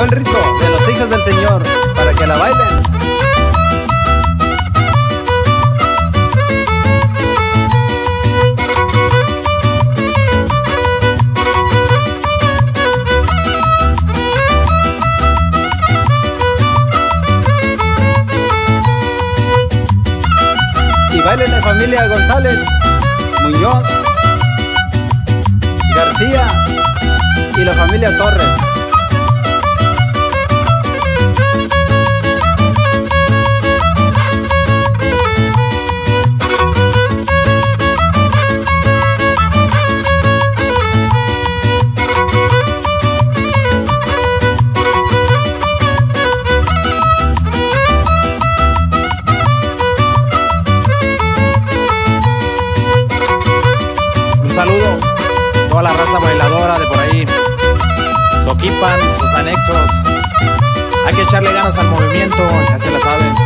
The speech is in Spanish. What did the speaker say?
el rito de los hijos del Señor para que la bailen. Y bailen la familia González, Muñoz, García y la familia Torres. Un saludo a toda la raza bailadora de por ahí, Soquipan, sus anexos. Hay que echarle ganas al movimiento, ya se la saben.